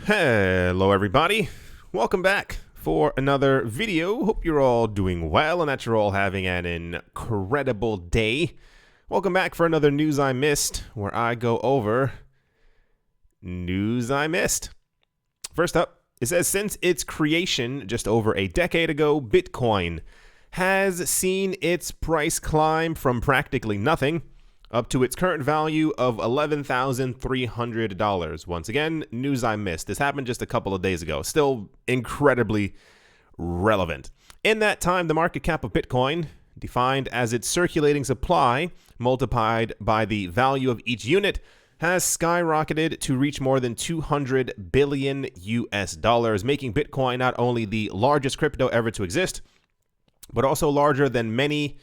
Hello everybody, welcome back for another video. Hope you're all doing well and that you're all having an incredible day. Welcome back for another News I Missed, where I go over news I missed. First up, it says since its creation just over a decade ago, Bitcoin has seen its price climb from practically nothing up to its current value of $11,300. Once again, news I missed. This happened just a couple of days ago. Still incredibly relevant. In that time, the market cap of Bitcoin, defined as its circulating supply multiplied by the value of each unit, has skyrocketed to reach more than 200 billion US dollars, making Bitcoin not only the largest crypto ever to exist, but also larger than many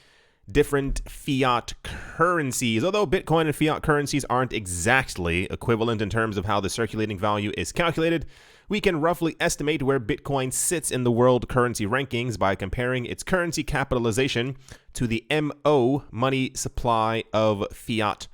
different fiat currencies. Although Bitcoin and fiat currencies aren't exactly equivalent in terms of how the circulating value is calculated, we can roughly estimate where Bitcoin sits in the world currency rankings by comparing its currency capitalization to the MO money supply of fiat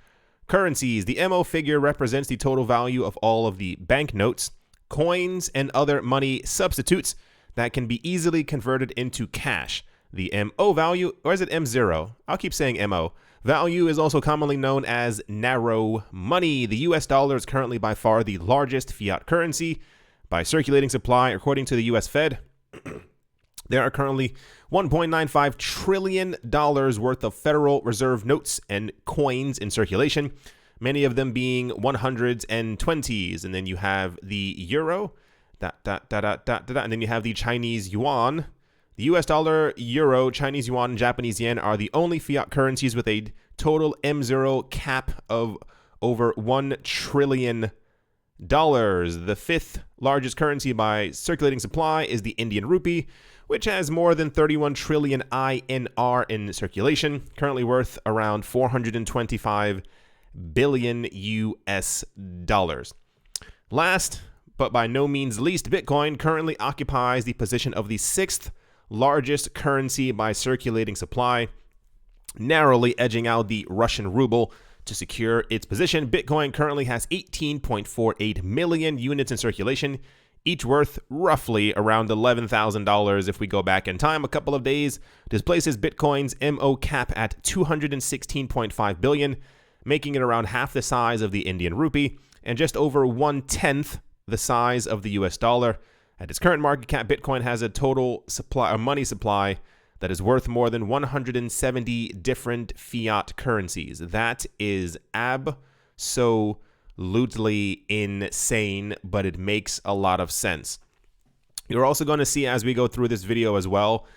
currencies. The MO figure represents the total value of all of the banknotes, coins, and other money substitutes that can be easily converted into cash. The MO value, or is it M0? I'll keep saying MO. Value is also commonly known as narrow money. The US dollar is currently by far the largest fiat currency by circulating supply, according to the US Fed. There are currently $1.95 trillion worth of Federal Reserve notes and coins in circulation, many of them being 100s and 20s. And then you have the euro, and then you have the Chinese yuan. The US dollar, euro, Chinese yuan, and Japanese yen are the only fiat currencies with a total M0 cap of over $1 trillion. The fifth largest currency by circulating supply is the Indian rupee, which has more than 31 trillion INR in circulation, currently worth around 425 billion US dollars. Last, but by no means least, Bitcoin currently occupies the position of the sixth largest currency by circulating supply, narrowly edging out the Russian ruble. To secure its position, Bitcoin currently has 18.48 million units in circulation, each worth roughly around $11,000 if we go back in time a couple of days. This places Bitcoin's MO cap at 216.5 billion, making it around half the size of the Indian rupee and just over 1/10 the size of the US dollar. At its current market cap, Bitcoin has a total supply, or money supply, that is worth more than 170 different fiat currencies. That is absolutely insane, but it makes a lot of sense. You're also going to see as we go through this video as well,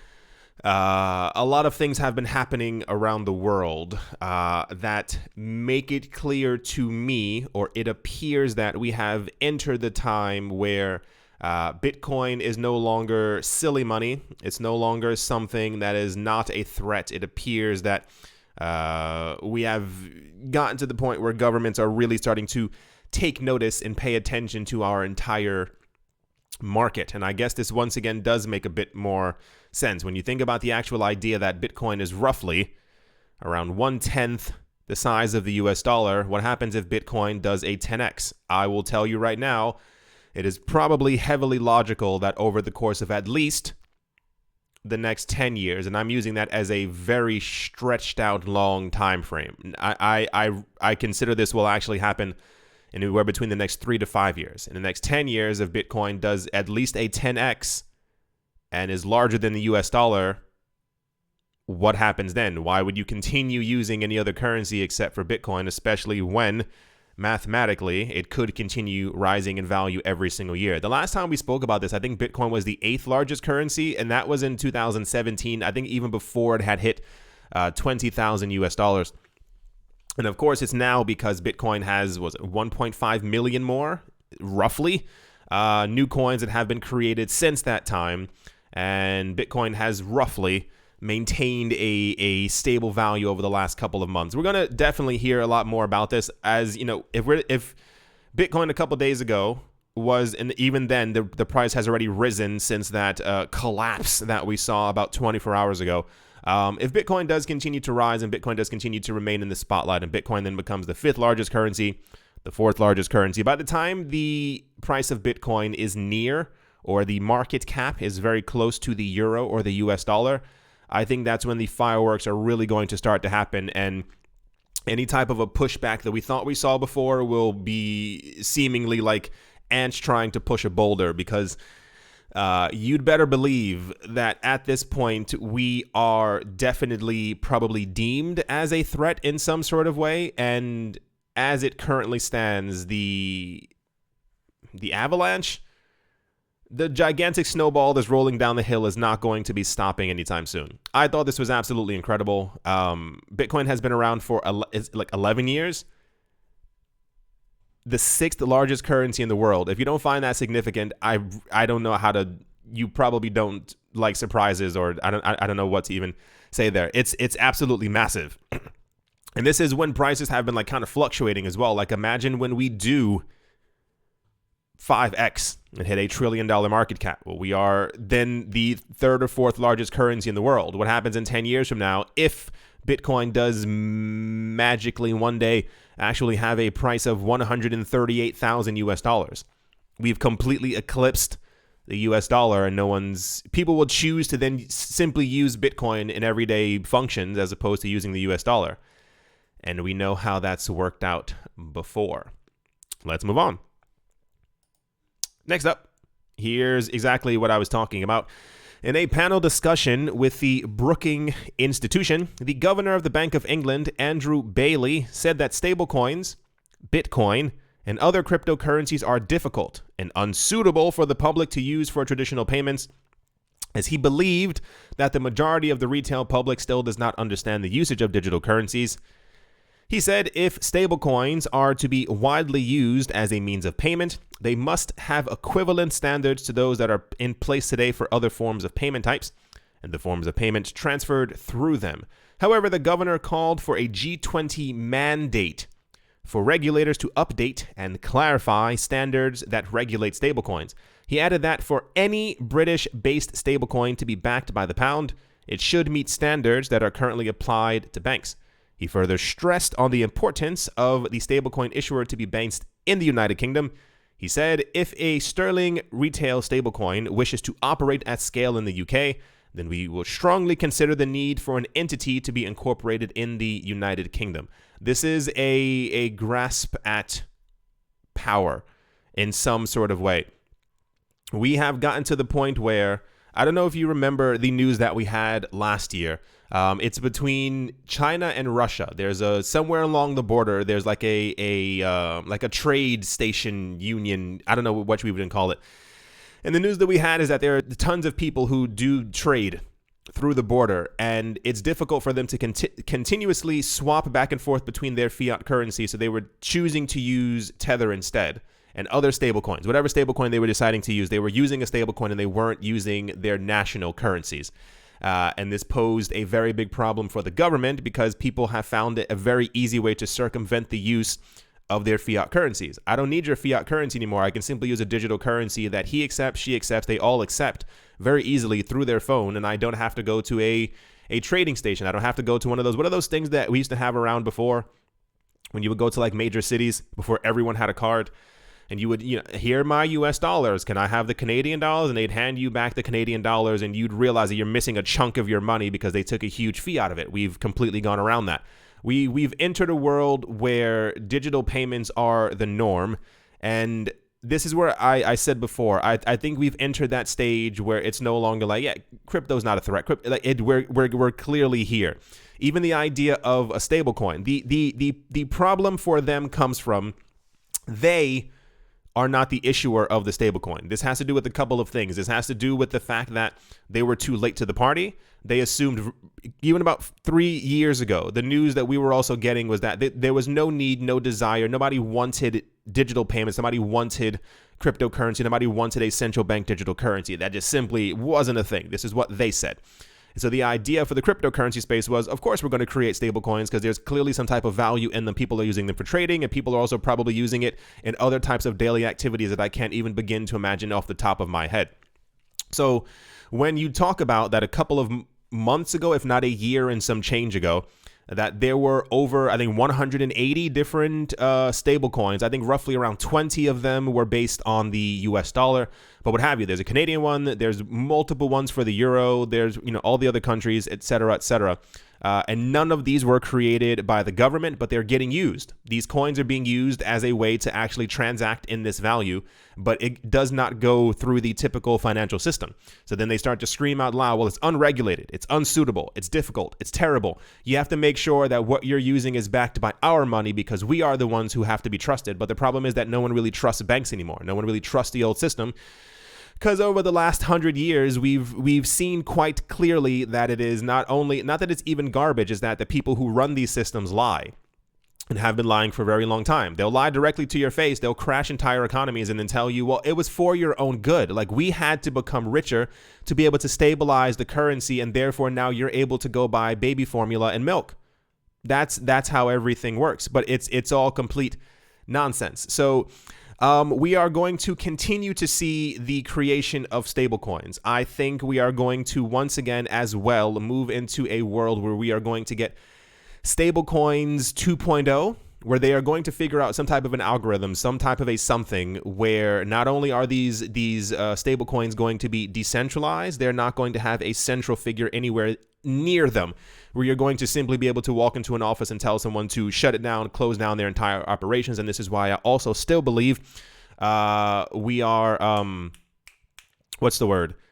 a lot of things have been happening around the world that make it clear to me, or it appears that we have entered the time where Bitcoin is no longer silly money. It's no longer something that is not a threat. It appears that we have gotten to the point where governments are really starting to take notice and pay attention to our entire market. And I guess this once again does make a bit more sense when you think about the actual idea that Bitcoin is roughly around 1/10 the size of the US dollar. What happens if Bitcoin does a 10x? I will tell you right now, it is probably heavily logical that over the course of at least the next 10 years, and I'm using that as a very stretched out long time frame. I consider this will actually happen anywhere between the next 3 to 5 years. In the next 10 years, if Bitcoin does at least a 10x and is larger than the US dollar, what happens then? Why would you continue using any other currency except for Bitcoin, especially when mathematically it could continue rising in value every single year? The last time we spoke about this, I think Bitcoin was the 8th largest currency, and that was in 2017. I think even before it had hit 20,000 US dollars. And of course, it's now because Bitcoin has 1.5 million more, roughly, new coins that have been created since that time, and Bitcoin has roughly maintained a stable value over the last couple of months. We're going to definitely hear a lot more about this, as you know, if Bitcoin a couple days ago was, and even then the price has already risen since that collapse that we saw about 24 hours ago. If Bitcoin does continue to rise and Bitcoin does continue to remain in the spotlight and Bitcoin then becomes the 5th largest currency, the fourth largest currency. By the time the price of Bitcoin is near, or the market cap is very close to the euro or the US dollar, I think that's when the fireworks are really going to start to happen, and any type of a pushback that we thought we saw before will be seemingly like ants trying to push a boulder, because you'd better believe that at this point we are definitely probably deemed as a threat in some sort of way. And as it currently stands, the avalanche, the gigantic snowball that's rolling down the hill, is not going to be stopping anytime soon. I thought this was absolutely incredible. Bitcoin has been around for like 11 years. The sixth largest currency in the world. If you don't find that significant, I don't know how to. You probably don't like surprises, or I don't know what to even say there. It's absolutely massive. And this is when prices have been like kind of fluctuating as well. Like, imagine when we do 5x and hit $1 trillion market cap. Well, we are then the third or fourth largest currency in the world. What happens in 10 years from now if Bitcoin does magically one day actually have a price of 138,000 US dollars? We've completely eclipsed the US dollar, and people will choose to then simply use Bitcoin in everyday functions as opposed to using the US dollar. And we know how that's worked out before. Let's move on. Next up, here's exactly what I was talking about. In a panel discussion with the Brookings Institution, the governor of the Bank of England, Andrew Bailey, said that stablecoins, Bitcoin, and other cryptocurrencies are difficult and unsuitable for the public to use for traditional payments, as he believed that the majority of the retail public still does not understand the usage of digital currencies. He said if stablecoins are to be widely used as a means of payment, they must have equivalent standards to those that are in place today for other forms of payment types and the forms of payment transferred through them. However, the governor called for a G20 mandate for regulators to update and clarify standards that regulate stablecoins. He added that for any British-based stablecoin to be backed by the pound, it should meet standards that are currently applied to banks. He further stressed on the importance of the stablecoin issuer to be based in the United Kingdom. He said if a sterling retail stablecoin wishes to operate at scale in the UK, then we will strongly consider the need for an entity to be incorporated in the United Kingdom. This is a grasp at power in some sort of way. We have gotten to the point where, I don't know if you remember the news that we had last year. It's between China and Russia. There's somewhere along the border. There's like a trade station union. I don't know what we would call it. And the news that we had is that there are tons of people who do trade through the border, and it's difficult for them to continuously swap back and forth between their fiat currency. So they were choosing to use Tether instead, and other stablecoins. Whatever stablecoin they were deciding to use, they were using a stablecoin and they weren't using their national currencies. And this posed a very big problem for the government because people have found it a very easy way to circumvent the use of their fiat currencies. I don't need your fiat currency anymore. I can simply use a digital currency that he accepts, she accepts, they all accept very easily through their phone, and I don't have to go to a trading station. I don't have to go to one of those things that we used to have around before when you would go to like major cities before everyone had a card. And you would, here are my US dollars. Can I have the Canadian dollars? And they'd hand you back the Canadian dollars, and you'd realize that you're missing a chunk of your money because they took a huge fee out of it. We've completely gone around that. We've entered a world where digital payments are the norm. And this is where I said before, I think we've entered that stage where it's no longer like, yeah, crypto's not a threat. We're clearly here. Even the idea of a stable coin, the problem for them comes from they are not the issuer of the stablecoin. This has to do with a couple of things. This has to do with the fact that they were too late to the party. They assumed, even about 3 years ago, the news that we were also getting was that there was no need, no desire. Nobody wanted digital payments. Nobody wanted cryptocurrency. Nobody wanted a central bank digital currency. That just simply wasn't a thing. This is what they said. So the idea for the cryptocurrency space was, of course, we're going to create stable coins because there's clearly some type of value in them. People are using them for trading, and people are also probably using it in other types of daily activities that I can't even begin to imagine off the top of my head. So when you talk about that a couple of months ago, if not a year and some change ago, that there were over, I think, 180 different stable coins. I think roughly around 20 of them were based on the US dollar, but what have you. There's a Canadian one, there's multiple ones for the euro, there's, all the other countries, et cetera, et cetera. And none of these were created by the government, but they're getting used. These coins are being used as a way to actually transact in this value, but it does not go through the typical financial system. So then they start to scream out loud, well, it's unregulated, it's unsuitable, it's difficult, it's terrible. You have to make sure that what you're using is backed by our money because we are the ones who have to be trusted. But the problem is that no one really trusts banks anymore. No one really trusts the old system. Because over the last 100 years, we've seen quite clearly that it is not that it's even garbage, is that the people who run these systems lie and have been lying for a very long time. They'll lie directly to your face. They'll crash entire economies and then tell you, well, it was for your own good. Like, we had to become richer to be able to stabilize the currency, and therefore now you're able to go buy baby formula and milk. That's how everything works. But it's all complete nonsense. So we are going to continue to see the creation of stablecoins. I think we are going to once again as well move into a world where we are going to get stablecoins 2.0, where they are going to figure out some type of an algorithm, some type of a something where not only are these stablecoins going to be decentralized, they're not going to have a central figure anywhere near them, where you're going to simply be able to walk into an office and tell someone to shut it down, close down their entire operations. And this is why I also still believe we are,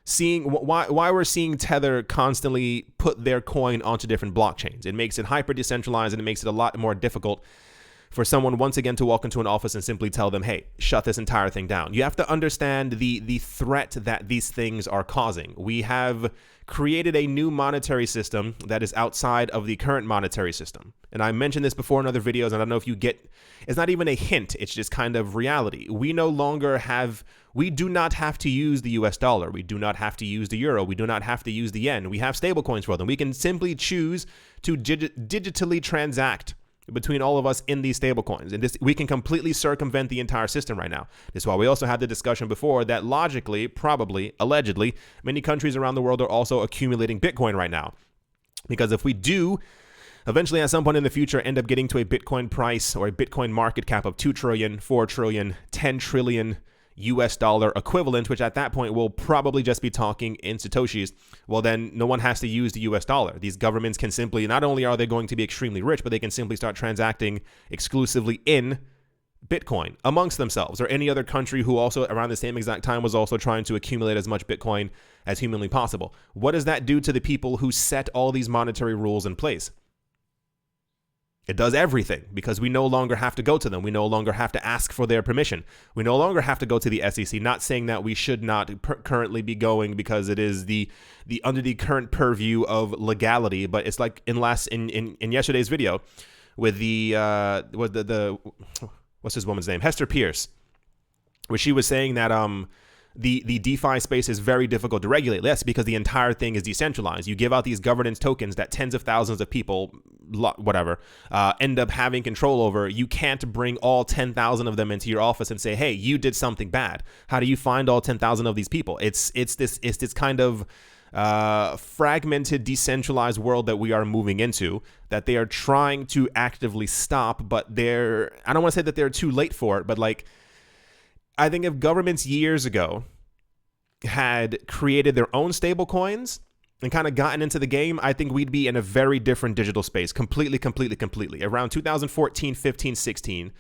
seeing why we're seeing Tether constantly put their coin onto different blockchains. It makes it hyper decentralized, and it makes it a lot more difficult for someone once again to walk into an office and simply tell them, hey, shut this entire thing down. You have to understand the threat that these things are causing. We have created a new monetary system that is outside of the current monetary system. And I mentioned this before in other videos, and I don't know if you get, it's not even a hint, it's just kind of reality. We do not have to use the US dollar. We do not have to use the euro. We do not have to use the yen. We have stablecoins for them. We can simply choose to digitally transact between all of us in these stablecoins. And we can completely circumvent the entire system right now. This is why we also had the discussion before that logically, probably, allegedly, many countries around the world are also accumulating Bitcoin right now. Because if we do eventually at some point in the future end up getting to a Bitcoin price or a Bitcoin market cap of 2 trillion, 4 trillion, 10 trillion US dollar equivalent, which at that point will probably just be talking in Satoshis, well, then no one has to use the US dollar. These governments can simply, not only are they going to be extremely rich, but they can simply start transacting exclusively in Bitcoin amongst themselves, or any other country who also around the same exact time was also trying to accumulate as much Bitcoin as humanly possible. What does that do to the people who set all these monetary rules in place? It does everything, because we no longer have to go to them. We no longer have to ask for their permission. We no longer have to go to the SEC. Not saying that we should not currently be going, because it is the under the current purview of legality. But it's like in yesterday's video with the what's this woman's name, Hester Pierce, where she was saying that the DeFi space is very difficult to regulate. Yes, because the entire thing is decentralized. You give out these governance tokens that tens of thousands of people, end up having control over. You can't bring all 10,000 of them into your office and say, hey, you did something bad. How do you find all 10,000 of these people? It's this kind of fragmented, decentralized world that we are moving into, that they are trying to actively stop, but I don't want to say that they're too late for it, but like, I think if governments years ago had created their own stable coins and kind of gotten into the game, I think we'd be in a very different digital space, completely. Around 2014, 15, 16,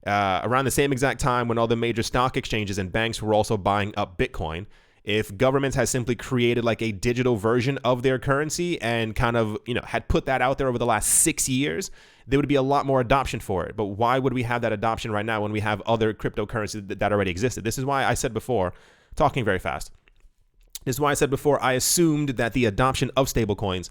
around the same exact time when all the major stock exchanges and banks were also buying up Bitcoin, if governments had simply created like a digital version of their currency and kind of, had put that out there over the last 6 years, there would be a lot more adoption for it. But why would we have that adoption right now when we have other cryptocurrencies that already existed? This is why I said before, talking very fast, this is why I said before, I assumed that the adoption of stablecoins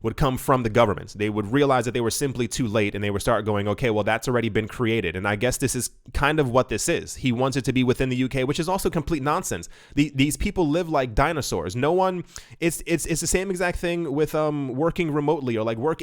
would come from the governments. They would realize that they were simply too late, and they would start going, okay, well, that's already been created. And I guess this is kind of what this is. He wants it to be within the UK, which is also complete nonsense. These people live like dinosaurs. No one, it's the same exact thing with working remotely or like work.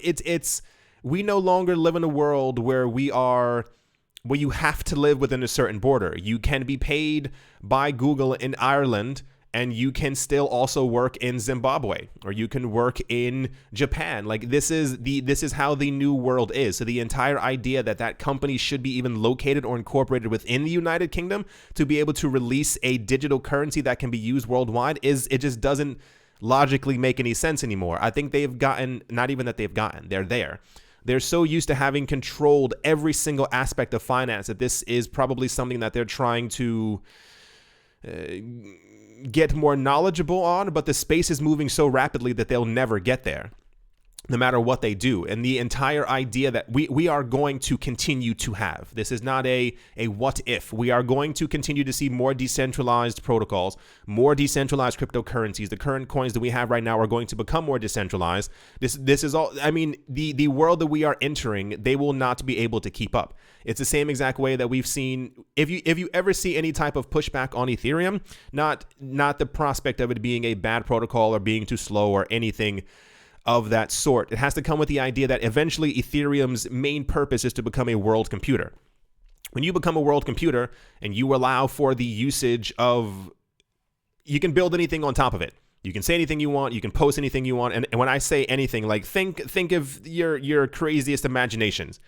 We no longer live in a world where you have to live within a certain border. You can be paid by Google in Ireland and you can still also work in Zimbabwe, or you can work in Japan. Like, this is how the new world is. So the entire idea that company should be even located or incorporated within the United Kingdom to be able to release a digital currency that can be used worldwide, it just doesn't logically make any sense anymore. I think they've gotten, not even that they've gotten, they're there. They're so used to having controlled every single aspect of finance that this is probably something that they're trying to get more knowledgeable on, but the space is moving so rapidly that they'll never get there, no matter what they do. And the entire idea that we are going to continue to have, this is not a what if, we are going to continue to see more decentralized protocols, more decentralized cryptocurrencies. The current coins that we have right now are going to become more decentralized. This is all, I mean, the world that we are entering, they will not be able to keep up. It's the same exact way that we've seen, if you ever see any type of pushback on Ethereum, not the prospect of it being a bad protocol or being too slow or anything of that sort. It has to come with the idea that eventually Ethereum's main purpose is to become a world computer. When you become a world computer and you allow for the usage of, you can build anything on top of it. You can say anything you want. You can post anything you want. And when I say anything, like think of your craziest imaginations.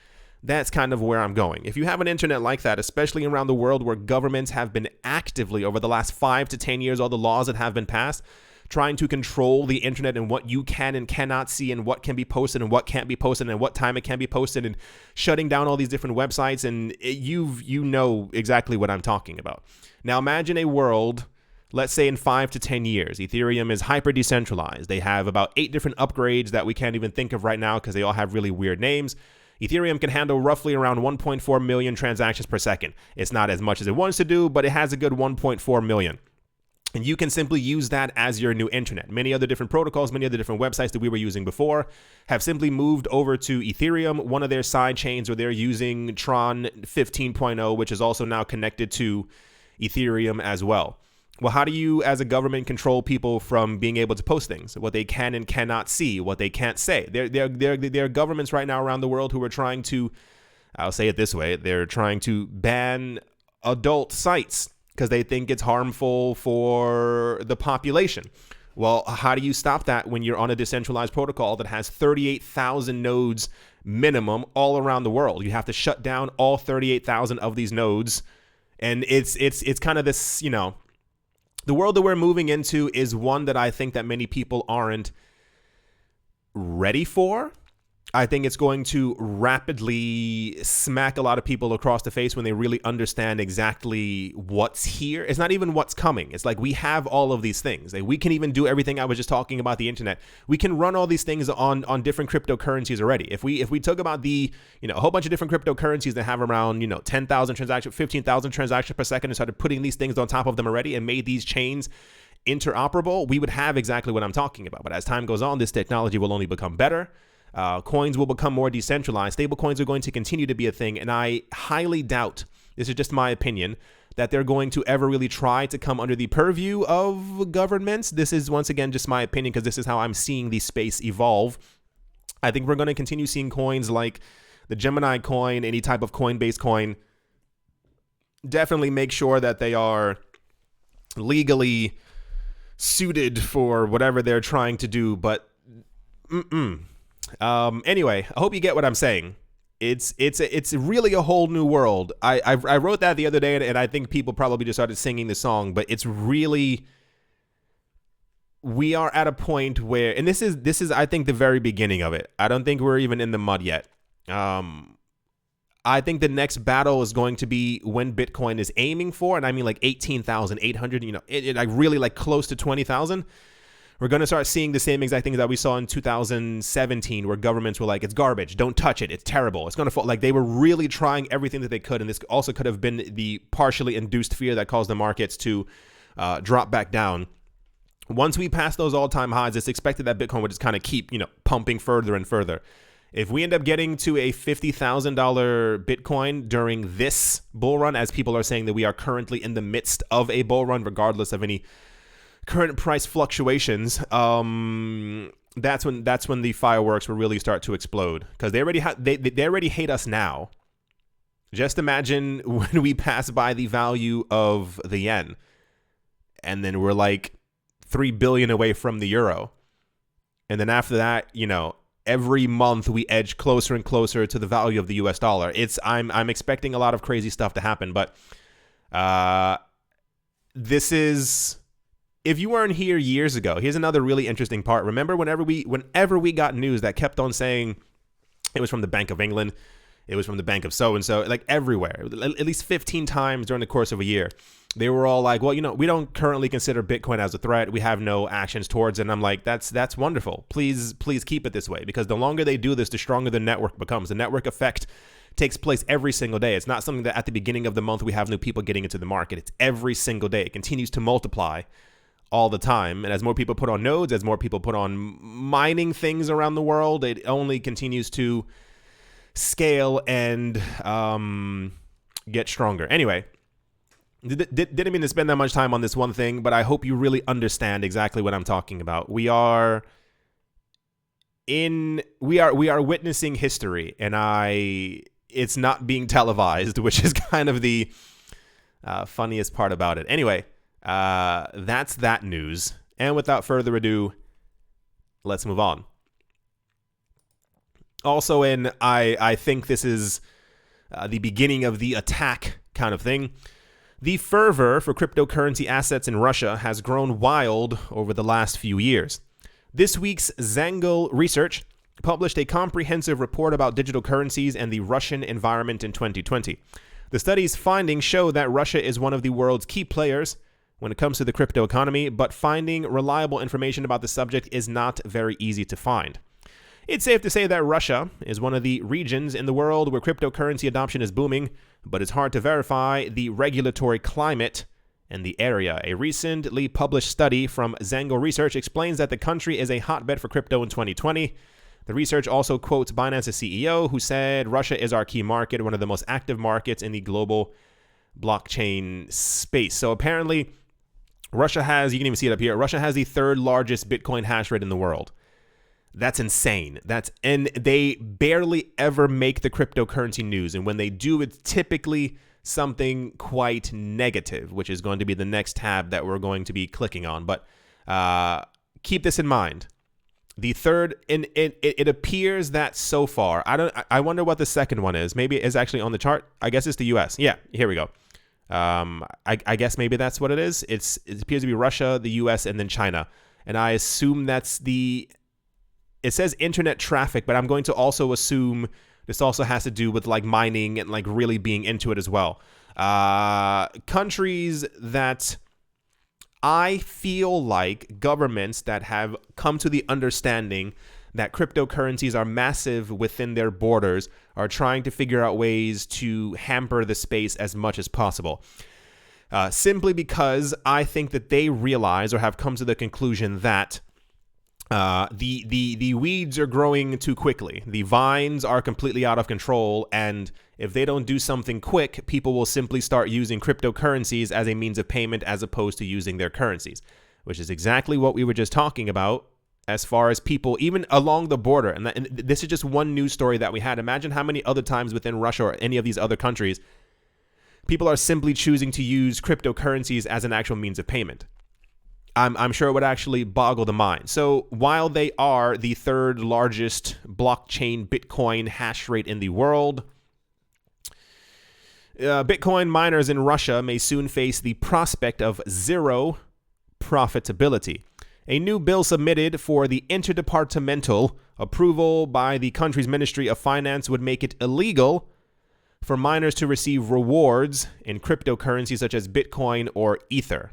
That's kind of where I'm going. If you have an internet like that, especially around the world where governments have been actively over the last 5 to 10 years, all the laws that have been passed, trying to control the internet and what you can and cannot see and what can be posted and what can't be posted and what time it can be posted, and shutting down all these different websites, and you know exactly what I'm talking about. Now imagine a world, let's say in 5 to 10 years, Ethereum is hyper decentralized. They have about 8 different upgrades that we can't even think of right now because they all have really weird names. Ethereum can handle roughly around 1.4 million transactions per second. It's not as much as it wants to do, but it has a good 1.4 million. And you can simply use that as your new internet. Many other different protocols, many other different websites that we were using before have simply moved over to Ethereum, one of their side chains, where they're using Tron 15.0, which is also now connected to Ethereum as well. Well, how do you, as a government, control people from being able to post things, what they can and cannot see, what they can't say? There are governments right now around the world who are trying to, I'll say it this way, they're trying to ban adult sites because they think it's harmful for the population. Well, how do you stop that when you're on a decentralized protocol that has 38,000 nodes minimum all around the world? You have to shut down all 38,000 of these nodes. And it's kind of this, you know, the world that we're moving into is one that I think that many people aren't ready for. I think it's going to rapidly smack a lot of people across the face when they really understand exactly what's here. It's not even what's coming. It's like we have all of these things. Like we can even do everything I was just talking about, the internet. We can run all these things on different cryptocurrencies already. If we took about the, a whole bunch of different cryptocurrencies that have around, 10,000 transactions, 15,000 transactions per second, and started putting these things on top of them already and made these chains interoperable, we would have exactly what I'm talking about. But as time goes on, this technology will only become better. Coins will become more decentralized. Stable coins are going to continue to be a thing. And I highly doubt, this is just my opinion, that they're going to ever really try to come under the purview of governments. This is, once again, just my opinion because this is how I'm seeing the space evolve. I think we're going to continue seeing coins like the Gemini coin, any type of Coinbase coin. Definitely make sure that they are legally suited for whatever they're trying to do. But anyway, I hope you get what I'm saying. It's really a whole new world. I wrote that the other day, and I think people probably just started singing the song. But it's really, we are at a point where, and this is I think the very beginning of it. I don't think we're even in the mud yet. I think the next battle is going to be when Bitcoin is aiming for, and I mean like 18,800. Like really like close to 20,000. We're going to start seeing the same exact things that we saw in 2017 where governments were like, it's garbage, don't touch it, it's terrible, it's going to fall. Like they were really trying everything that they could. And this also could have been the partially induced fear that caused the markets to drop back down. Once we pass those all-time highs, it's expected that Bitcoin would just kind of keep, pumping further and further. If we end up getting to a $50,000 Bitcoin during this bull run, as people are saying that we are currently in the midst of a bull run, regardless of any current price fluctuations, that's when the fireworks will really start to explode, because they already hate us now. Just imagine when we pass by the value of the yen. and then we're like 3 billion away from the euro. And then after that, every month we edge closer and closer to the value of the US dollar. I'm expecting a lot of crazy stuff to happen, but this is, if you weren't here years ago, here's another really interesting part. Remember whenever we got news that kept on saying it was from the Bank of England, it was from the Bank of so-and-so, like everywhere, at least 15 times during the course of a year, they were all like, well, we don't currently consider Bitcoin as a threat. We have no actions towards it. And I'm like, that's wonderful. Please keep it this way, because the longer they do this, the stronger the network becomes. The network effect takes place every single day. It's not something that at the beginning of the month we have new people getting into the market. It's every single day. It continues to multiply all the time. And as more people put on nodes, as more people put on mining things around the world, it only continues to scale and get stronger. Anyway, didn't mean to spend that much time on this one thing, but I hope you really understand exactly what I'm talking about. We are witnessing history, and it's not being televised, which is kind of the funniest part about it. Anyway, that's that news. And without further ado, let's move on. Also, I think this is the beginning of the attack kind of thing. The fervor for cryptocurrency assets in Russia has grown wild over the last few years. This week's Zangel Research published a comprehensive report about digital currencies and the Russian environment in 2020. The study's findings show that Russia is one of the world's key players when it comes to the crypto economy, but finding reliable information about the subject is not very easy to find. It's safe to say that Russia is one of the regions in the world where cryptocurrency adoption is booming, but it's hard to verify the regulatory climate in the area. A recently published study from Zangel Research explains that the country is a hotbed for crypto in 2020. The research also quotes Binance's CEO, who said, "Russia is our key market, one of the most active markets in the global blockchain space." So apparently, Russia has, you can even see it up here, Russia has the third largest Bitcoin hash rate in the world. That's insane. And they barely ever make the cryptocurrency news. And when they do, it's typically something quite negative, which is going to be the next tab that we're going to be clicking on. But keep this in mind. The third, and it appears that so far, I wonder what the second one is. Maybe it is actually on the chart. I guess it's the US. Yeah, here we go. I guess maybe that's what it is. It appears to be Russia, the US, and then China. And I assume that's it says internet traffic, but I'm going to also assume this also has to do with like mining and like really being into it as well. Countries that I feel like governments that have come to the understanding that cryptocurrencies are massive within their borders are trying to figure out ways to hamper the space as much as possible. Simply because I think that they realize or have come to the conclusion that the weeds are growing too quickly. The vines are completely out of control, and if they don't do something quick, people will simply start using cryptocurrencies as a means of payment as opposed to using their currencies, which is exactly what we were just talking about as far as people, even along the border. And this is just one news story that we had. Imagine how many other times within Russia or any of these other countries, people are simply choosing to use cryptocurrencies as an actual means of payment. I'm sure it would actually boggle the mind. So while they are the third largest blockchain Bitcoin hash rate in the world, Bitcoin miners in Russia may soon face the prospect of zero profitability. A new bill submitted for the interdepartmental approval by the country's Ministry of Finance would make it illegal for miners to receive rewards in cryptocurrencies such as Bitcoin or Ether.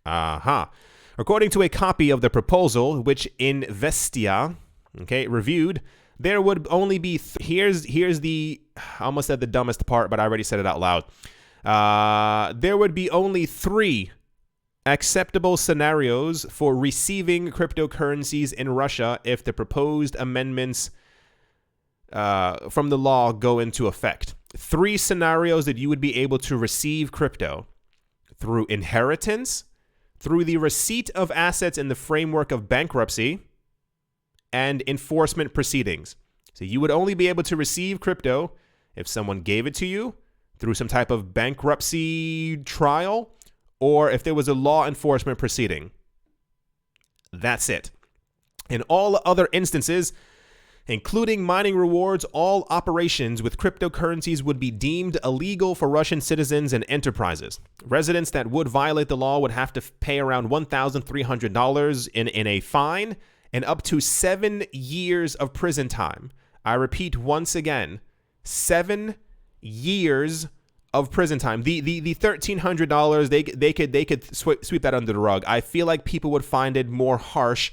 According to a copy of the proposal, which Investia reviewed, there would only be here's the, I almost said the dumbest part, but I already said it out loud. There would be only 3 acceptable scenarios for receiving cryptocurrencies in Russia if the proposed amendments from the law go into effect. 3 scenarios that you would be able to receive crypto: through inheritance, through the receipt of assets in the framework of bankruptcy, and enforcement proceedings. So you would only be able to receive crypto if someone gave it to you through some type of bankruptcy trial, or if there was a law enforcement proceeding. That's it. In all other instances, including mining rewards, all operations with cryptocurrencies would be deemed illegal for Russian citizens and enterprises. Residents that would violate the law would have to pay around $1,300 in a fine and up to 7 years of prison time. I repeat once again, 7 years of prison time. The $1,300, they could sweep that under the rug. I feel like people would find it more harsh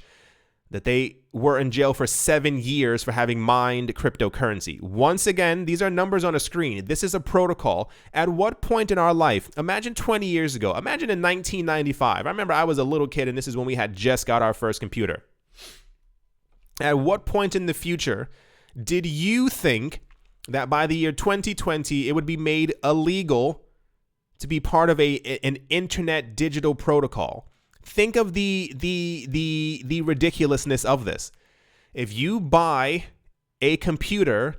that they were in jail for 7 years for having mined cryptocurrency. Once again, these are numbers on a screen. This is a protocol. At what point in our life, imagine 20 years ago, imagine in 1995. I remember I was a little kid and this is when we had just got our first computer. At what point in the future did you think that by the year 2020, it would be made illegal to be part of an internet digital protocol? Think of the ridiculousness of this. If you buy a computer,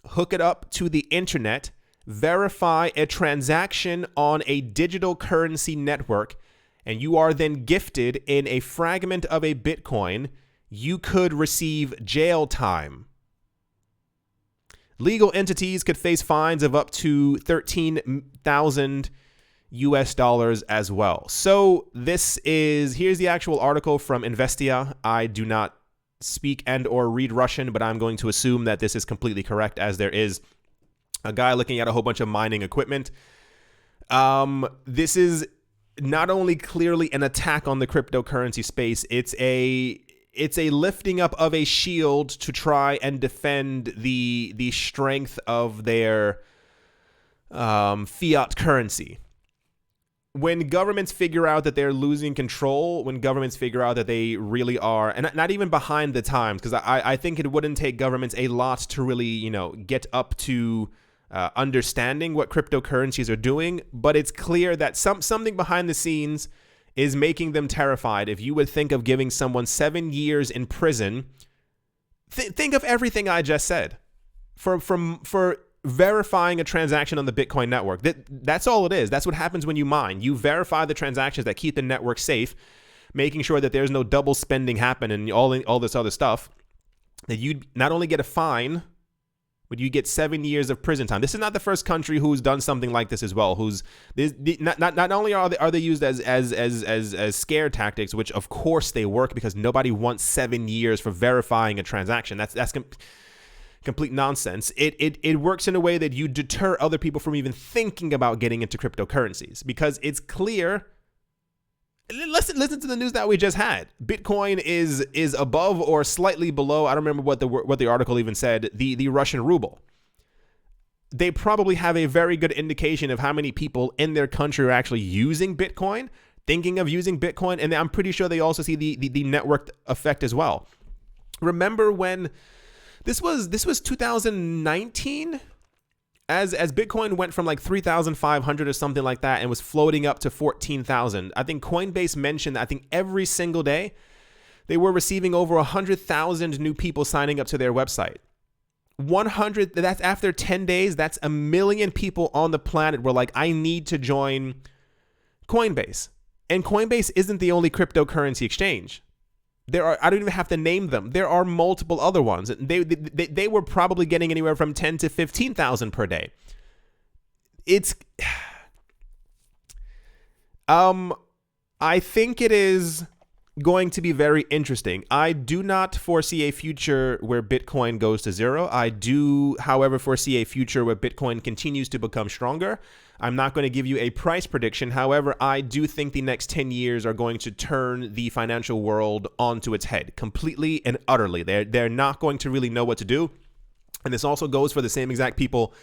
hook it up to the internet, verify a transaction on a digital currency network, and you are then gifted in a fragment of a Bitcoin, you could receive jail time. Legal entities could face fines of up to $13,000 US as well. So here's the actual article from Investia. I do not speak and or read Russian, but I'm going to assume that this is completely correct, as there is a guy looking at a whole bunch of mining equipment. This is not only clearly an attack on the cryptocurrency space, it's a lifting up of a shield to try and defend the strength of their fiat currency. When governments figure out that they're losing control, when governments figure out that they really are, and not even behind the times, because I think it wouldn't take governments a lot to really, get up to understanding what cryptocurrencies are doing, but it's clear that something behind the scenes is making them terrified. If you would think of giving someone 7 years in prison, think of everything I just said for verifying a transaction on the Bitcoin network. That's all it is. That's what happens when you mine. You verify the transactions that keep the network safe, making sure that there's no double spending happen and all this other stuff. That you not only get a fine, but you get 7 years of prison time. This is not the first country who's done something like this as well. Not only are they used as scare tactics, which of course they work because nobody wants 7 years for verifying a transaction. That's complete nonsense. It works in a way that you deter other people from even thinking about getting into cryptocurrencies, because it's clear. Listen to the news that we just had. Bitcoin is above or slightly below, I don't remember what the article even said, the Russian ruble. They probably have a very good indication of how many people in their country are actually using Bitcoin, thinking of using Bitcoin, and I'm pretty sure they also see the network effect as well. Remember when this was 2019? As Bitcoin went from like 3,500 or something like that and was floating up to 14,000, I think Coinbase mentioned that I think every single day they were receiving over 100,000 new people signing up to their website. 100, that's after 10 days, that's 1 million people on the planet were like, I need to join Coinbase. And Coinbase isn't the only cryptocurrency exchange. There are, I don't even have to name them. There are multiple other ones. They were probably getting anywhere from 10 to 15,000 per day. It's, I think it is going to be very interesting. I do not foresee a future where Bitcoin goes to zero. I do, however, foresee a future where Bitcoin continues to become stronger. I'm not going to give you a price prediction. However, I do think the next 10 years are going to turn the financial world onto its head completely and utterly. They're not going to really know what to do. And this also goes for the same exact people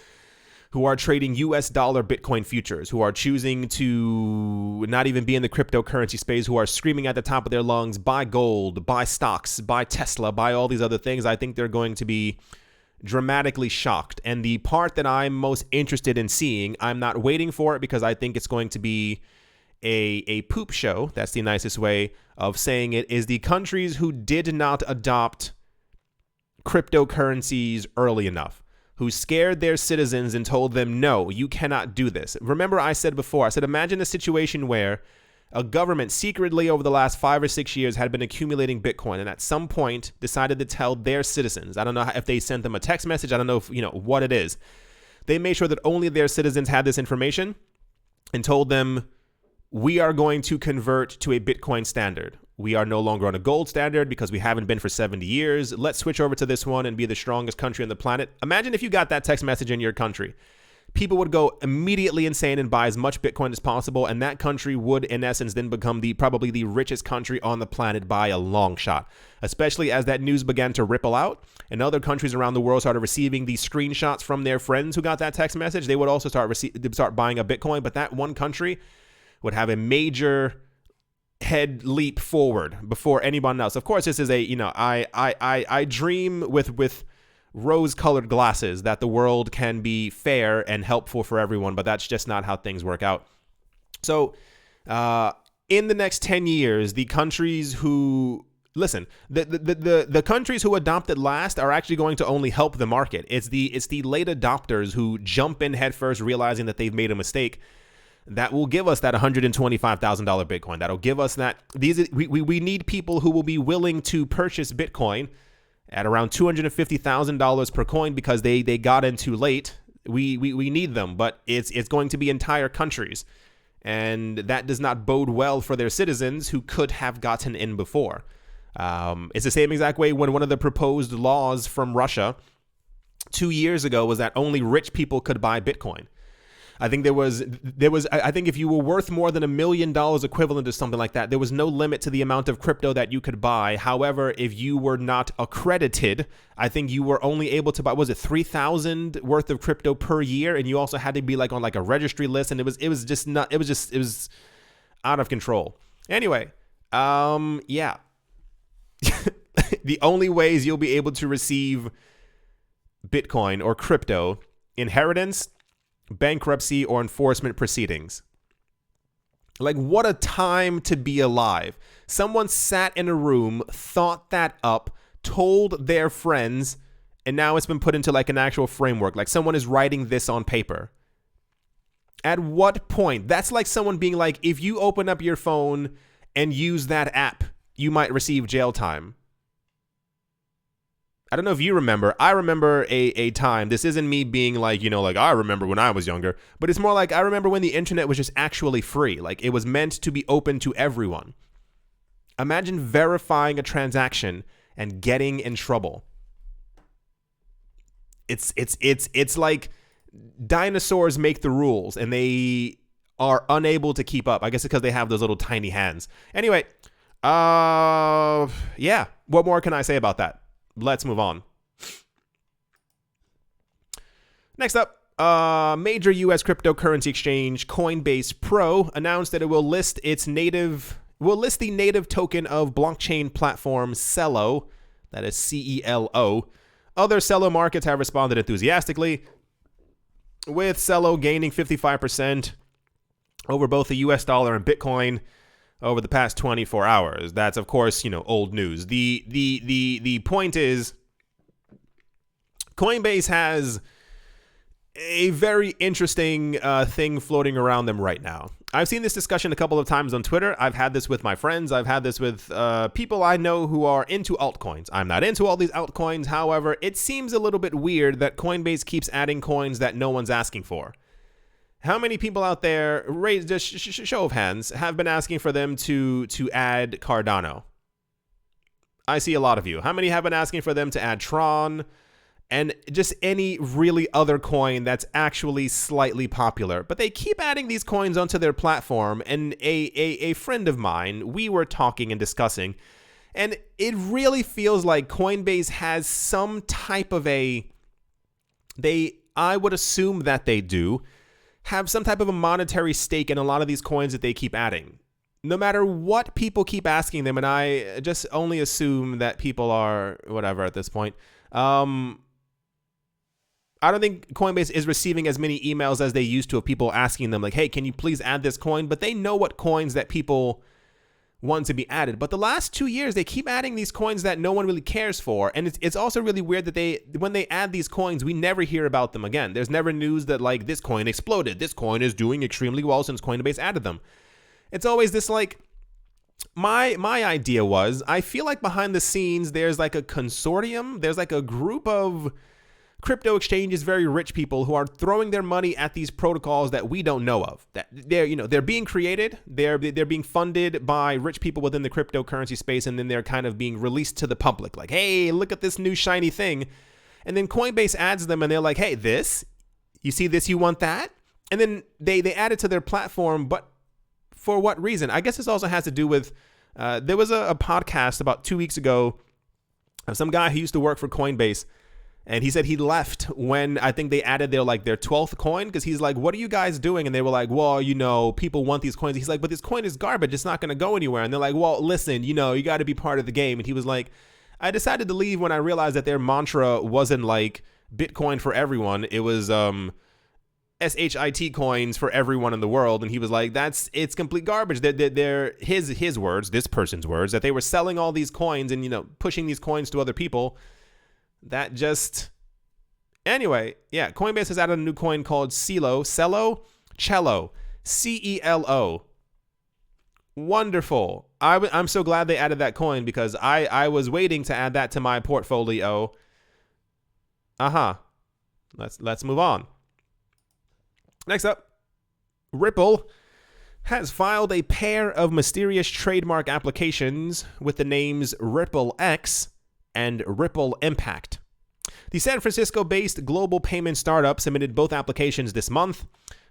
who are trading US dollar Bitcoin futures, who are choosing to not even be in the cryptocurrency space, who are screaming at the top of their lungs, buy gold, buy stocks, buy Tesla, buy all these other things. I think they're going to be dramatically shocked. And the part that I'm most interested in seeing, I'm not waiting for it because I think it's going to be a poop show. That's the nicest way of saying it, is the countries who did not adopt cryptocurrencies early enough. who scared their citizens and told them, no, you cannot do this. Remember, I said before, I said, imagine a situation where a government secretly over the last 5 or 6 years had been accumulating Bitcoin and at some point decided to tell their citizens. I don't know if they sent them a text message. I don't know if, what it is. They made sure that only their citizens had this information and told them, we are going to convert to a Bitcoin standard. We are no longer on a gold standard because we haven't been for 70 years. Let's switch over to this one and be the strongest country on the planet. Imagine if you got that text message in your country. People would go immediately insane and buy as much Bitcoin as possible, and that country would, in essence, then become probably the richest country on the planet by a long shot, especially as that news began to ripple out and other countries around the world started receiving these screenshots from their friends who got that text message. They would also start buying a Bitcoin, but that one country would have a major head leap forward before anyone else. Of course, this is I dream with rose-colored glasses that the world can be fair and helpful for everyone, but that's just not how things work out. So, in the next 10 years, the countries who the countries who adopt it last are actually going to only help the market. It's the late adopters who jump in headfirst, realizing that they've made a mistake, that will give us that $125,000 Bitcoin. That'll give us that. We need people who will be willing to purchase Bitcoin at around $250,000 per coin because they got in too late. We need them, but it's going to be entire countries, and that does not bode well for their citizens who could have gotten in before. It's the same exact way when one of the proposed laws from Russia 2 years ago was that only rich people could buy Bitcoin. I think I think if you were worth more than $1 million equivalent to something like that, there was no limit to the amount of crypto that you could buy. However, if you were not accredited, I think you were only able to buy, was it 3,000 worth of crypto per year? And you also had to be on a registry list. And it was out of control. Anyway, yeah. The only ways you'll be able to receive Bitcoin or crypto: inheritance, bankruptcy, or enforcement proceedings. What a time to be alive. Someone sat in a room, thought that up, told their friends, and now it's been put into an actual framework. Someone is writing this on paper. At what point? That's like someone being if you open up your phone and use that app, you might receive jail time. I don't know if you remember. I remember a time. This isn't me being I remember when I was younger, but it's more I remember when the internet was just actually free. It was meant to be open to everyone. Imagine verifying a transaction and getting in trouble. It's like dinosaurs make the rules and they are unable to keep up. I guess it's because they have those little tiny hands. Anyway, yeah. What more can I say about that? Let's move on. Next up, major U.S. cryptocurrency exchange Coinbase Pro announced that it will list the native token of blockchain platform Celo, that is CELO. Other Celo markets have responded enthusiastically, with Celo gaining 55% over both the U.S. dollar and Bitcoin over the past 24 hours. That's, of course, old news. The point is, Coinbase has a very interesting thing floating around them right now. I've seen this discussion a couple of times on Twitter. I've had this with my friends. I've had this with people I know who are into altcoins. I'm not into all these altcoins. However, it seems a little bit weird that Coinbase keeps adding coins that no one's asking for. How many people out there, raise just show of hands, have been asking for them to add Cardano? I see a lot of you. How many have been asking for them to add Tron and just any really other coin that's actually slightly popular? But they keep adding these coins onto their platform, and a friend of mine, we were talking and discussing, and it really feels like Coinbase has some type of I would assume that they do, have some type of a monetary stake in a lot of these coins that they keep adding. No matter what people keep asking them, and I just only assume that people are whatever at this point. I don't think Coinbase is receiving as many emails as they used to of people asking them hey, can you please add this coin? But they know what coins that people one to be added. But the last 2 years, they keep adding these coins that no one really cares for. And it's also really weird that when they add these coins, we never hear about them again. There's never news that like this coin exploded. This coin is doing extremely well since Coinbase added them. It's always this like, my idea was, I feel like behind the scenes, there's like a consortium. There's like a group of crypto exchanges, very rich people who are throwing their money at these protocols that we don't know of. That they're being created, they're being funded by rich people within the cryptocurrency space, and then they're kind of being released to the public. Like, hey, look at this new shiny thing. And then Coinbase adds them and they're like, hey, this, you see this, you want that? And then they add it to their platform, but for what reason? I guess this also has to do with, there was a podcast about 2 weeks ago of some guy who used to work for Coinbase. And he said he left when I think they added their 12th coin, because he's like, what are you guys doing? And they were like, well, people want these coins. He's like, but this coin is garbage. It's not going to go anywhere. And they're like, well, listen, you got to be part of the game. And he was like, I decided to leave when I realized that their mantra wasn't like Bitcoin for everyone. It was SHIT coins for everyone in the world. And he was like, it's complete garbage. They're his words, this person's words, that they were selling all these coins and, pushing these coins to other people. That just, anyway, yeah, Coinbase has added a new coin called Cello, Cello, CELO. Wonderful. I'm so glad they added that coin, because I was waiting to add that to my portfolio. Let's move on. Next up, Ripple has filed a pair of mysterious trademark applications with the names Ripple X and Ripple Impact. The San Francisco-based global payment startup submitted both applications this month.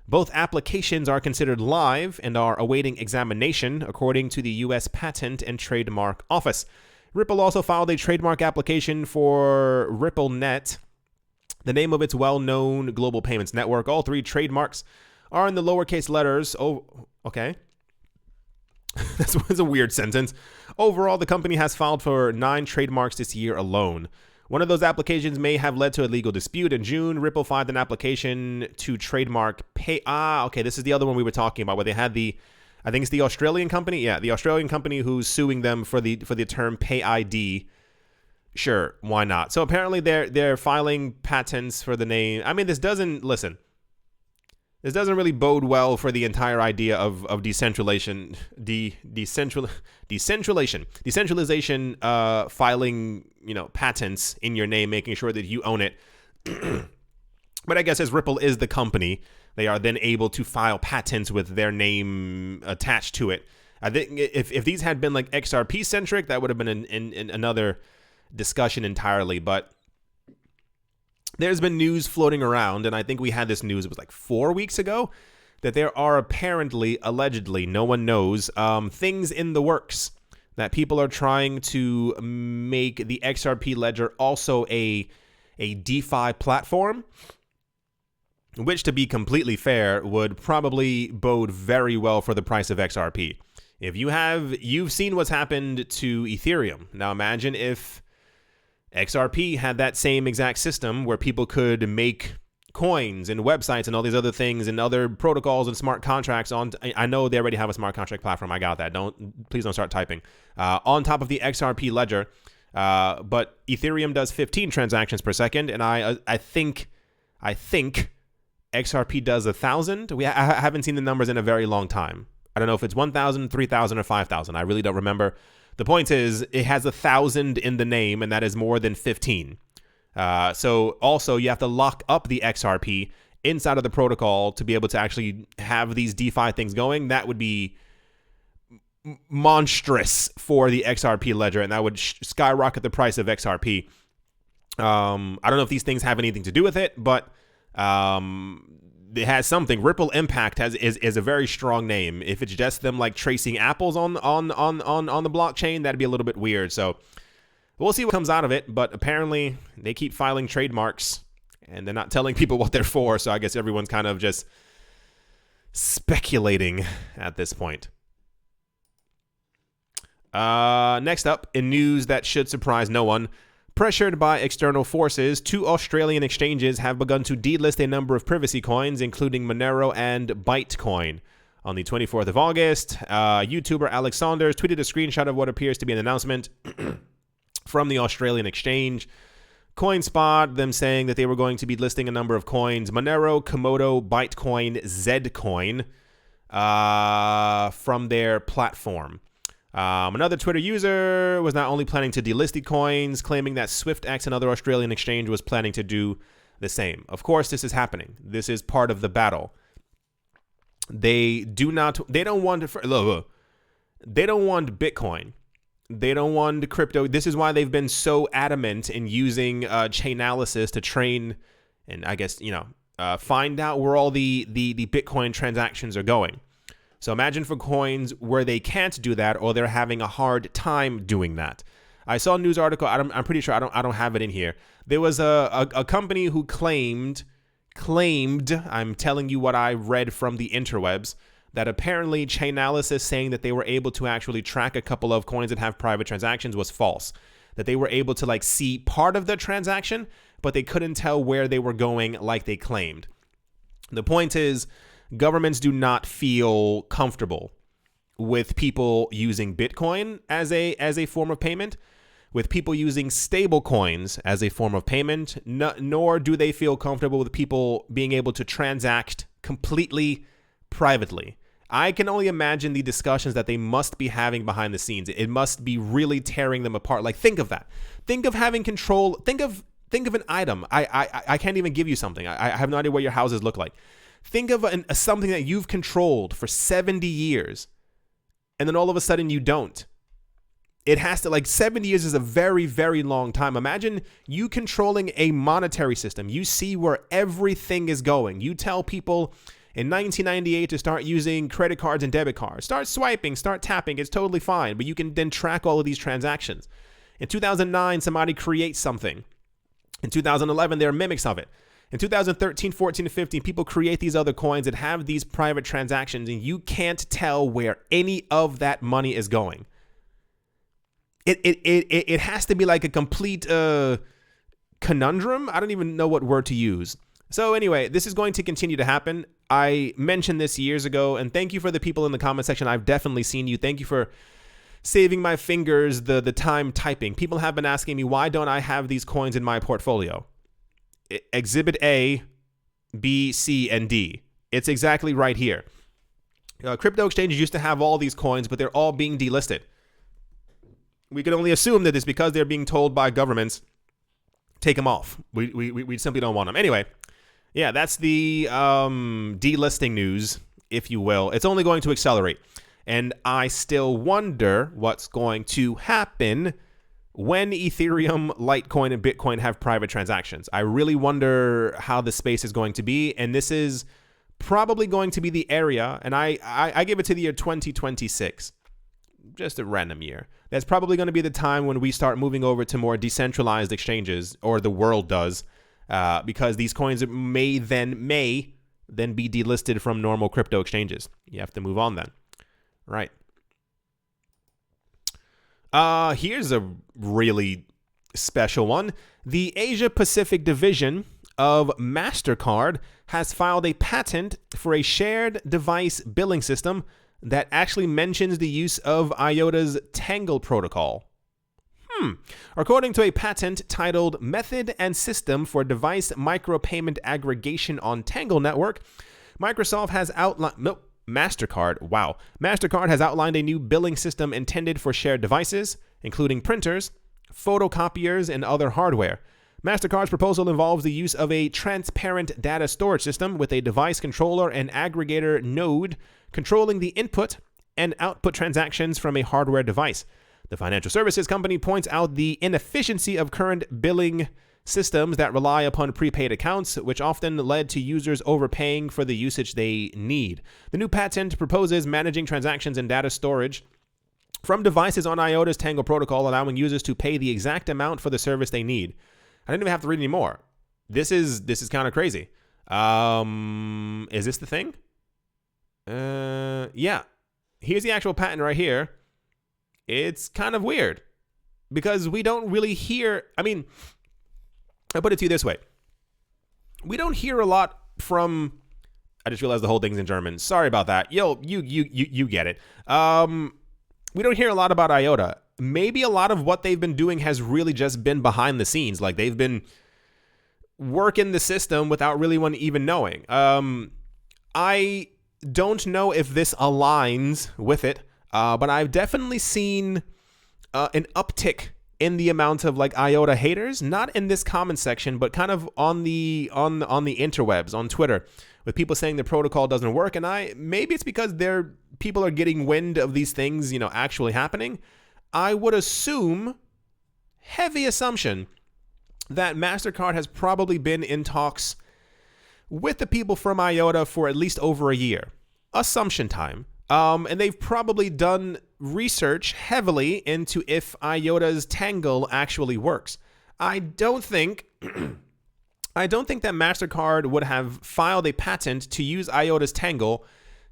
Both applications are considered live and are awaiting examination, according to the U.S. Patent and Trademark Office. Ripple also filed a trademark application for RippleNet, the name of its well-known global payments network. All three trademarks are in the lowercase letters. Oh, okay. That was a weird sentence. Overall, the company has filed for 9 trademarks this year alone. One of those applications may have led to a legal dispute. In June, Ripple filed an application to trademark Pay. Okay, this is the other one we were talking about, where they had I think it's the Australian company. Yeah, the Australian company who's suing them for the term Pay ID. Sure, why not? So apparently they're filing patents for the name. I mean, this doesn't really bode well for the entire idea of decentralization, decentralization, filing, patents in your name, making sure that you own it. But I guess as Ripple is the company, they are then able to file patents with their name attached to it. I think if these had been like XRP centric, that would have been in another discussion entirely. But there's been news floating around, and I think we had this news, it was like 4 weeks ago, that there are apparently, allegedly, no one knows, things in the works that people are trying to make the XRP ledger also a DeFi platform, which, to be completely fair, would probably bode very well for the price of XRP. If you've seen what's happened to Ethereum. Now imagine if XRP had that same exact system where people could make coins and websites and all these other things and other protocols and smart contracts on. I know they already have a smart contract platform. I got that. Please don't start typing. On top of the XRP ledger, but Ethereum does 15 transactions per second, and I think XRP does 1,000. I haven't seen the numbers in a very long time. I don't know if it's 1,000, 3,000, or 5,000. I really don't remember. The point is, it has 1,000 in the name, and that is more than 15. So also, you have to lock up the XRP inside of the protocol to be able to actually have these DeFi things going. That would be monstrous for the XRP ledger, and that would skyrocket the price of XRP. I don't know if these things have anything to do with it, but it has something. Ripple Impact is a very strong name. If it's just them like tracing apples on the blockchain, that'd be a little bit weird. So we'll see what comes out of it. But apparently they keep filing trademarks and they're not telling people what they're for. So I guess everyone's kind of just speculating at this point. Next up, in news that should surprise no one, pressured by external forces, 2 Australian exchanges have begun to delist a number of privacy coins, including Monero and Bytecoin. On the 24th of August, YouTuber Alex Saunders tweeted a screenshot of what appears to be an announcement from the Australian exchange CoinSpot, them saying that they were going to be listing a number of coins: Monero, Komodo, Bytecoin, Zcoin, from their platform. Another Twitter user was not only planning to delist coins, claiming that SwiftX, another Australian exchange, was planning to do the same. Of course, this is happening. This is part of the battle. They don't want Bitcoin. They don't want crypto. This is why they've been so adamant in using Chainalysis to train and, I guess, find out where all the Bitcoin transactions are going. So imagine for coins where they can't do that, or they're having a hard time doing that. I saw a news article. I'm pretty sure I don't have it in here. There was a company who claimed, I'm telling you what I read from the interwebs, that apparently Chainalysis saying that they were able to actually track a couple of coins that have private transactions was false. That they were able to see part of the transaction, but they couldn't tell where they were going like they claimed. The point is, governments do not feel comfortable with people using Bitcoin as a form of payment, with people using stable coins as a form of payment, nor do they feel comfortable with people being able to transact completely privately. I can only imagine the discussions that they must be having behind the scenes. It must be really tearing them apart. Think of that. Think of having control. Think of an item. I can't even give you something. I have no idea what your houses look like. Think of something that you've controlled for 70 years, and then all of a sudden you don't. It has to, 70 years is a very, very long time. Imagine you controlling a monetary system. You see where everything is going. You tell people in 1998 to start using credit cards and debit cards. Start swiping, start tapping. It's totally fine, but you can then track all of these transactions. In 2009, somebody creates something. In 2011, there are mimics of it. In 2013, 14, and 15, people create these other coins that have these private transactions, and you can't tell where any of that money is going. It has to be like a complete conundrum. I don't even know what word to use. So anyway, this is going to continue to happen. I mentioned this years ago, and thank you for the people in the comment section. I've definitely seen you. Thank you for saving my fingers the time typing. People have been asking me, why don't I have these coins in my portfolio? Exhibit A, B, C, and D. It's exactly right here. Crypto exchanges used to have all these coins, but they're all being delisted. We can only assume that it's because they're being told by governments, take them off. We simply don't want them. Anyway, yeah, that's the delisting news, if you will. It's only going to accelerate. And I still wonder what's going to happen when Ethereum, Litecoin, and Bitcoin have private transactions. I really wonder how the space is going to be. And this is probably going to be the area, and I give it to the year 2026. Just a random year. That's probably going to be the time when we start moving over to more decentralized exchanges, or the world does, because these coins may then be delisted from normal crypto exchanges. You have to move on then. Right. Here's a really special one. The Asia Pacific division of Mastercard has filed a patent for a shared device billing system that actually mentions the use of IOTA's Tangle protocol. According to a patent titled Method and System for Device Micropayment Aggregation on Tangle Network, Mastercard has outlined a new billing system intended for shared devices, including printers, photocopiers, and other hardware. Mastercard's proposal involves the use of a transparent data storage system with a device controller and aggregator node controlling the input and output transactions from a hardware device. The financial services company points out the inefficiency of current billing systems that rely upon prepaid accounts, which often led to users overpaying for the usage they need. The new patent proposes managing transactions and data storage from devices on IOTA's Tangle protocol, allowing users to pay the exact amount for the service they need. I didn't even have to read any more. This is kind of crazy. Is this the thing? Yeah. Here's the actual patent right here. It's kind of weird because we don't really hear. I mean, I put it to you this way. We don't hear a lot from I just realized the whole thing's in German. Sorry about that. Yo, you get it. We don't hear a lot about IOTA. Maybe a lot of what they've been doing has really just been behind the scenes. Like they've been working the system without really one even knowing. I don't know if this aligns with it, but I've definitely seen an uptick in the amount of like IOTA haters, not in this comment section, but kind of on the interwebs, on Twitter, with people saying the protocol doesn't work. And maybe it's because people are getting wind of these things, actually happening. I would assume, heavy assumption, that Mastercard has probably been in talks with the people from IOTA for at least over a year. Assumption time. And they've probably done research heavily into if IOTA's Tangle actually works. I don't think that Mastercard would have filed a patent to use IOTA's Tangle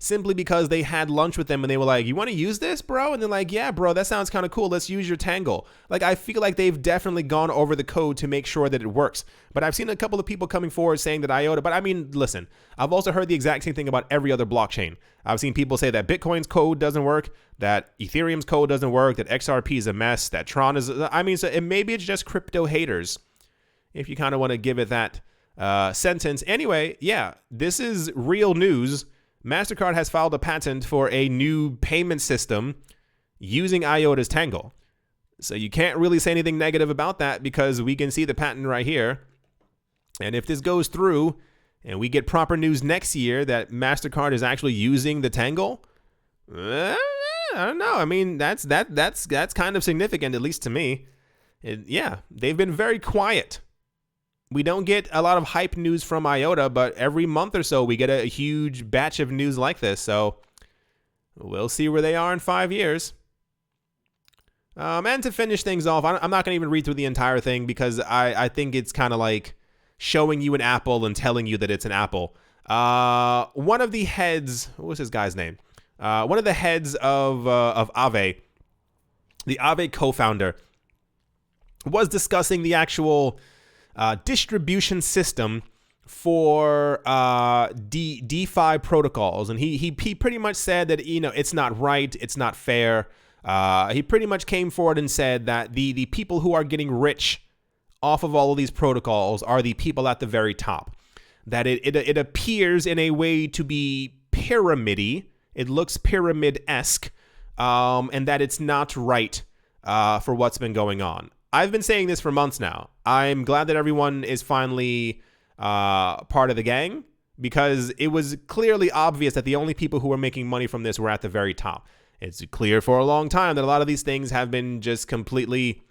simply because they had lunch with them and they were like, "You want to use this, bro?" And they're like, "Yeah, bro, that sounds kind of cool. Let's use your Tangle." Like, I feel like they've definitely gone over the code to make sure that it works. But I've seen a couple of people coming forward saying that IOTA, but I mean, listen, I've also heard the exact same thing about every other blockchain. I've seen people say that Bitcoin's code doesn't work, that Ethereum's code doesn't work, that XRP is a mess, that Tron is, maybe it's just crypto haters, if you kind of want to give it that sentence. Anyway, yeah, this is real news. Mastercard has filed a patent for a new payment system using IOTA's Tangle. So you can't really say anything negative about that because we can see the patent right here. And if this goes through and we get proper news next year that Mastercard is actually using the Tangle, I don't know. I mean, that's kind of significant, at least to me. Yeah, they've been very quiet. We don't get a lot of hype news from IOTA, but every month or so we get a huge batch of news like this. So we'll see where they are in 5 years. And to finish things off, I'm not going to even read through the entire thing because I think it's kind of like showing you an apple and telling you that it's an apple. One of the heads, what was this guy's name? One of the heads of Aave, the Aave co-founder, was discussing the actual distribution system for DeFi protocols, and he pretty much said that it's not right, it's not fair. He pretty much came forward and said that the people who are getting rich off of all of these protocols are the people at the very top. That it appears in a way to be pyramidy. It looks pyramid-esque, and that it's not right for what's been going on. I've been saying this for months now. I'm glad that everyone is finally part of the gang because it was clearly obvious that the only people who were making money from this were at the very top. It's clear for a long time that a lot of these things have been just completely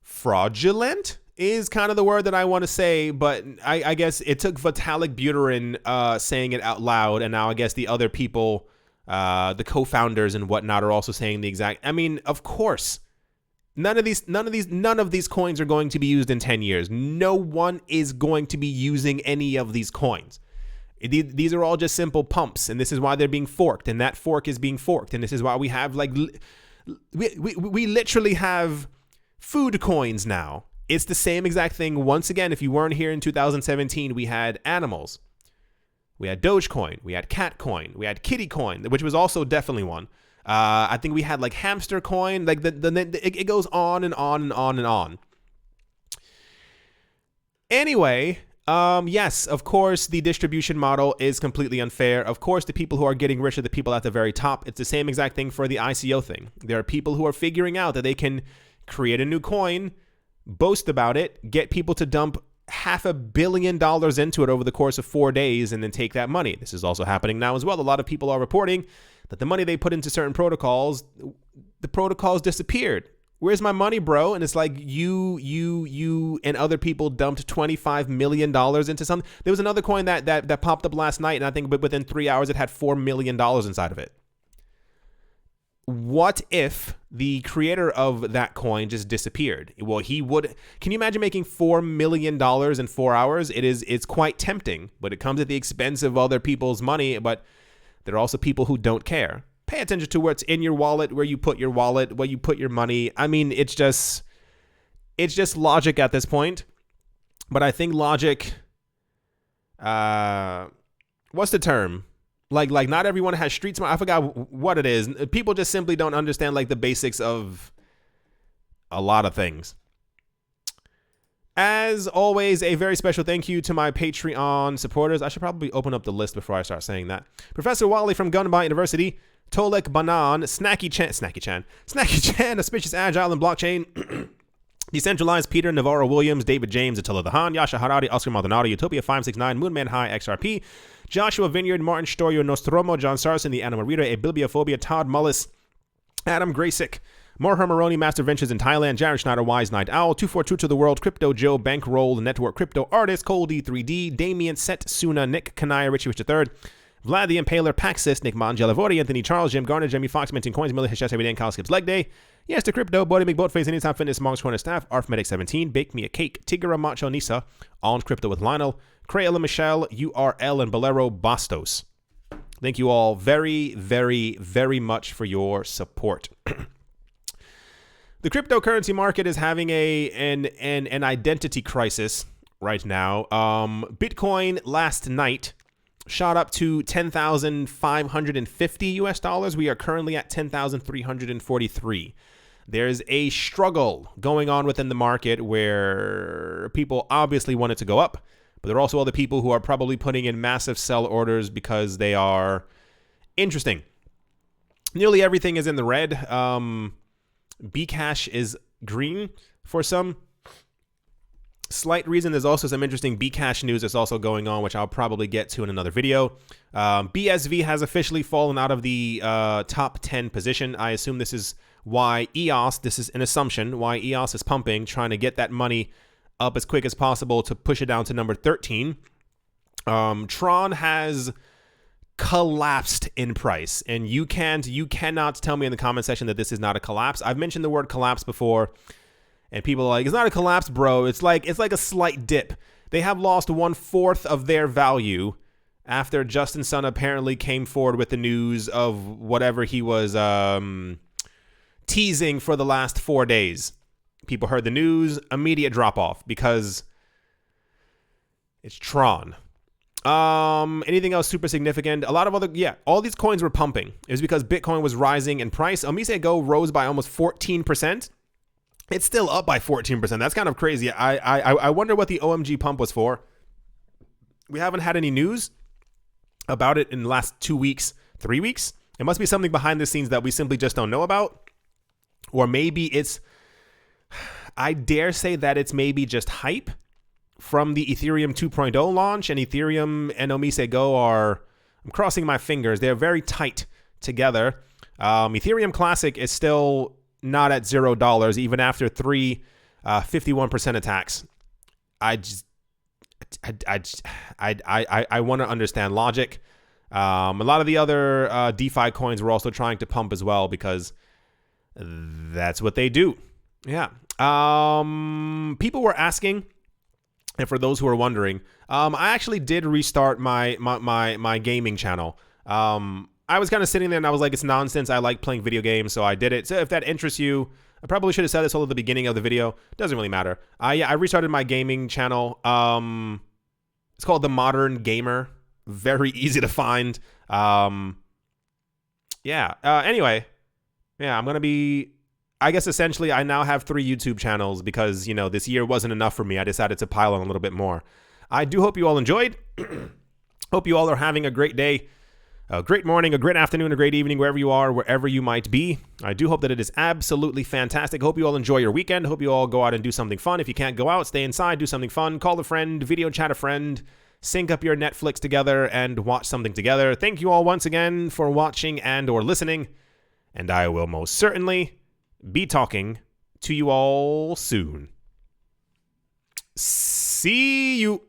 fraudulent is kind of the word that I want to say, but I guess it took Vitalik Buterin saying it out loud, and now I guess the other people, the co-founders and whatnot, are also saying the exact. I mean, of course. None of these coins are going to be used in 10 years. No one is going to be using any of these coins. These are all just simple pumps, and this is why they're being forked, and that fork is being forked, and this is why we have we literally have food coins now. It's the same exact thing. Once again, if you weren't here in 2017, we had animals. We had Dogecoin, we had Catcoin, we had Kitty Coin, which was also definitely one. I think we had like Hamster Coin, like it goes on and on and on and on. Anyway, yes, of course, the distribution model is completely unfair. Of course, the people who are getting rich are the people at the very top. It's the same exact thing for the ICO thing. There are people who are figuring out that they can create a new coin, boast about it, get people to dump $500 million into it over the course of 4 days, and then take that money. This is also happening now as well. A lot of people are reporting that the money they put into certain protocols, the protocols disappeared. Where's my money, bro? And it's like you and other people dumped $25 million into something. There was another coin that popped up last night, and I think within 3 hours it had $4 million inside of it. What if the creator of that coin just disappeared? Well, he would. Can you imagine making $4 million in 4 hours? It's quite tempting, but it comes at the expense of other people's money. But there are also people who don't care. Pay attention to what's in your wallet, where you put your wallet, where you put your money. I mean, it's just logic at this point. But I think logic, what's the term? Like not everyone has street smart. I forgot what it is. People just simply don't understand like the basics of a lot of things. As always, a very special thank you to my Patreon supporters. I should probably open up the list before I start saying that. Professor Wally from Gunbite University, Tolek Banan, Snacky Chan, Auspicious Agile and Blockchain, Decentralized Peter, Navarro Williams, David James, Attila the Han, Yasha Harari, Oscar Maldonado, Utopia 569, Moonman High, XRP, Joshua Vineyard, Martin Storio, Nostromo, John Sarson, The Anima Reader, Abilbiophobia, Todd Mullis, Adam Graysick, Morher Maroni, Master Ventures in Thailand, Jared Schneider, Wise Night Owl, 242 to the World, Crypto Joe, Bankroll, Network Crypto Artist, Cole D3D, Damien, Set, Suna, Nick, Kanaya, Richie Rich III, Vlad the Impaler, Paxis, Nick Mongelavori, Anthony Charles, Jim Garner, Jimmy Fox, Minting Coins, Miller, Heshes, Everyday, and Kyle Skips Leg Day, Yes to Crypto, Body Big Boatface, Anytime Fitness, Monk's Corner Staff, Arfmedic 17, Bake Me a Cake, Tigara Macho Nisa, On Crypto with Lionel, Crayla Michelle, URL, and Bolero Bastos. Thank you all very, very, very much for your support. The cryptocurrency market is having an identity crisis right now. Bitcoin last night shot up to 10,550 US dollars. We are currently at 10,343. There's a struggle going on within the market where people obviously want it to go up, but there are also other people who are probably putting in massive sell orders because they are interesting. Nearly everything is in the red. Bcash is green for some slight reason. There's also some interesting Bcash news that's also going on, which I'll probably get to in another video. BSV has officially fallen out of the top 10 position. I assume this is why EOS, this is an assumption, why EOS is pumping, trying to get that money up as quick as possible to push it down to number 13. Tron has collapsed in price, and you cannot tell me in the comment section that this is not a collapse. I've mentioned the word collapse before, and people are like, it's not a collapse, bro. It's like a slight dip. They have lost 1/4 of their value after Justin Sun apparently came forward with the news of whatever he was teasing for the last 4 days. People heard the news, immediate drop off because it's Tron. Anything else super significant? A lot of other, all these coins were pumping. It was because Bitcoin was rising in price. Omise Go rose by almost 14%. It's still up by 14%. That's kind of crazy. I wonder what the OMG pump was for. We haven't had any news about it in the last 2 weeks, 3 weeks. It must be something behind the scenes that we simply just don't know about. Or maybe it's, I dare say that it's maybe just hype from the Ethereum 2.0 launch, and Ethereum and Omise Go are, I'm crossing my fingers, they're very tight together. Ethereum Classic is still not at $0, even after 3 51% attacks. I want to understand logic. A lot of the other DeFi coins were also trying to pump as well because that's what they do. Yeah. People were asking, and for those who are wondering, I actually did restart my gaming channel. I was kind of sitting there and I was like, it's nonsense. I like playing video games, so I did it. So if that interests you, I probably should have said this all at the beginning of the video. Doesn't really matter. I restarted my gaming channel. It's called The Modern Gamer. Very easy to find. Anyway, I'm going to be, I guess essentially I now have 3 YouTube channels because, this year wasn't enough for me. I decided to pile on a little bit more. I do hope you all enjoyed. Hope you all are having a great day, a great morning, a great afternoon, a great evening, wherever you are, wherever you might be. I do hope that it is absolutely fantastic. Hope you all enjoy your weekend. Hope you all go out and do something fun. If you can't go out, stay inside, do something fun, call a friend, video chat a friend, sync up your Netflix together and watch something together. Thank you all once again for watching and or listening. And I will most certainly be talking to you all soon. See you.